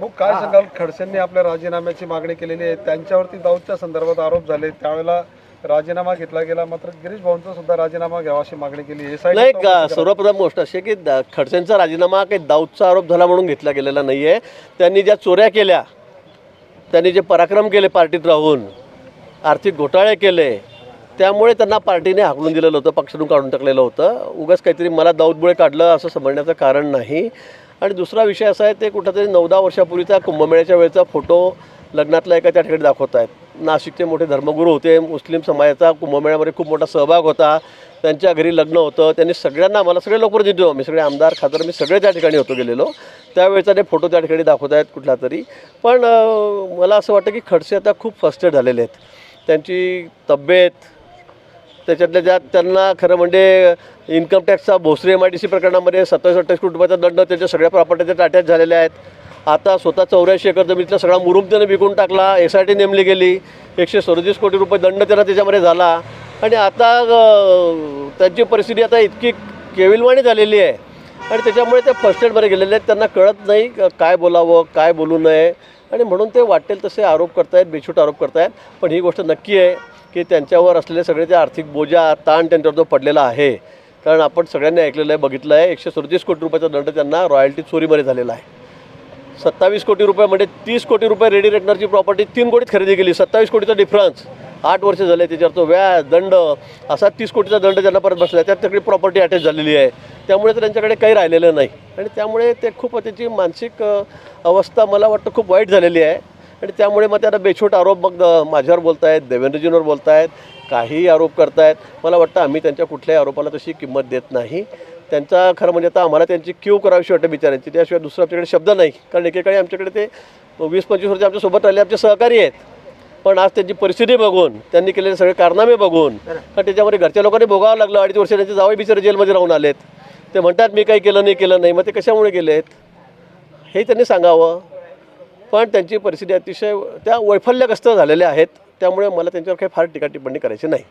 हो, काय सांगाल? खडसेंनी आपल्या राजीनाम्याची मागणी केलेली आहे, त्यांच्यावरती दाऊदच्या संदर्भात आरोप झाले, त्यावेळेला राजीनामा घेतला गेला, मात्र गिरीश भाऊंचा सुद्धा राजीनामा घ्यावा अशी मागणी केली आहे. नाही का, सर्वप्रथम गोष्ट अशी की खडसेंचा राजीनामा काही दाऊदचा आरोप झाला म्हणून घेतला गेलेला नाही आहे. त्यांनी ज्या चोऱ्या केल्या, त्यांनी जे पराक्रम केले पार्टीत राहून, आर्थिक घोटाळे केले, त्यामुळे त्यांना पार्टीने हाकलून दिलेलं होतं, पक्षातून काढून टाकलेलं होतं. उगाच काहीतरी मला दाऊदमुळे काढलं असं समजण्याचं कारण नाही. आणि दुसरा विषय असा आहे, ते कुठंतरी 9-10 वर्षापूर्वीचा कुंभमेळ्याच्या वेळेचा फोटो लग्नातला एका त्या ठिकाणी दाखवत आहेत. नाशिकचे मोठे धर्मगुरू होते, मुस्लिम समाजाचा कुंभमेळ्यामध्ये खूप मोठा सहभाग होता, त्यांच्या घरी लग्न होतं. त्यांनी सगळ्यांना, मला सगळे लोकप्रतिनिधी होते, मी सगळे आमदार खासदार मी सगळे त्या ठिकाणी होतो गेलेलो, त्यावेळेचा ते फोटो त्या ठिकाणी दाखवत आहेत कुठला तरी. पण मला असं वाटतं की खडसे आता खूप फ्रस्ट्रेट झालेले आहेत. त्यांची तब्येत, त्याच्यातल्या ज्यात त्यांना खरं म्हणजे इन्कम टॅक्सचा भोसरी MIDC प्रकरणामध्ये 27-28 कोटी रुपयाचा दंड, त्यांच्या सगळ्या प्रॉपर्टीचे अटॅच झालेले आहेत. आता स्वतः 84 एकर जमिनीतला सगळा मुरुम त्याने विकून टाकला, SIT नेमली गेली, 137 कोटी रुपये दंड त्यांना त्याच्यामध्ये झाला. आणि आता त्यांची परिस्थिती आता इतकी केविलवाणी झालेली आहे आणि त्याच्यामुळे ते फ्रस्ट्रेटमध्ये गेलेले आहेत. त्यांना कळत नाही काय बोलावं, काय बोलू नये, आणि म्हणून ते वाटेल तसे आरोप करतायत, बेछूट आरोप करतायत. पण ही गोष्ट नक्की आहे की त्यांच्यावर असलेले सगळे ते आर्थिक बोजा, ताण त्यांच्यावर जो पडलेला आहे. कारण आपण सगळ्यांनी ऐकलेलं आहे, बघितलं आहे, 137 कोटी रुपयाचा दंड त्यांना रॉयल्टी चोरीमध्ये झालेला आहे. 27 कोटी रुपयामध्ये 30 कोटी रुपये रेडी रेटनरची प्रॉपर्टी 3 कोटीत खरेदी केली. 27 कोटीचा डिफरन्स, 8 वर्ष झाले, त्याच्यावर तो व्याज दंड असा 30 कोटीचा दंड त्यांना परत बसला. त्यात सगळी प्रॉपर्टी अटॅच झालेली आहे. त्यामुळे तर त्यांच्याकडे काही राहिलेलं नाही आणि त्यामुळे ते खूप त्याची मानसिक अवस्था मला वाटतं खूप वाईट झालेली आहे. आणि त्यामुळे मग त्यांना बेछूट आरोप मग माझ्यावर बोलत आहेत, देवेंद्रजींवर बोलत आहेत, काही आरोप करत आहेत. मला वाटतं आम्ही त्यांच्या कुठल्याही आरोपाला तशी किंमत देत नाही. त्यांचा खरं म्हणजे आता आम्हाला त्यांची क्यू करावीशी वाटतं बिचाऱ्यांची, त्याशिवाय दुसरं आमच्याकडे शब्द नाही. कारण एकेकाळी आमच्याकडे ते 20-25 वर्ष आमच्यासोबत राहिले, आमचे सहकारी आहेत. पण आज त्यांची परिस्थिती बघून, त्यांनी केलेले सगळे कारनामे बघून, त्याच्यामध्ये घरच्या लोकांनी भोगावं लागलं. 2.5 वर्ष त्यांचे जावई बिचारे जेलमध्ये राहून आलेत. ते म्हणतात मी काही केलं नाही. मग ते कशामुळे गेलेत हे त्यांनी सांगावं. पण त्यांची परिस्थिती अतिशय त्या वैफल्यग्रस्त झालेल्या आहेत. त्यामुळे मला त्यांच्यावर काही फार टीका टिप्पणी करायची नाही.